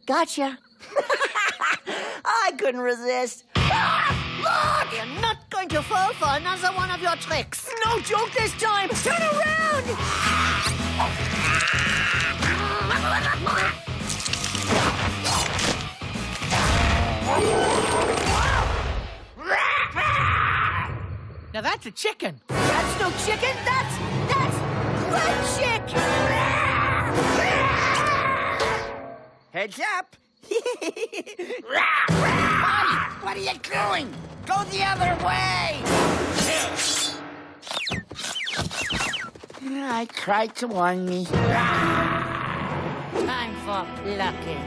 Gotcha. I couldn't resist. Look! You're not going to fall for another one of your tricks. No joke this time. Turn around! Now that's a chicken. That's no chicken. That's red chick. Heads up. Buddy, what are you doing? Go the other way. I tried to warn me. Time for plucking.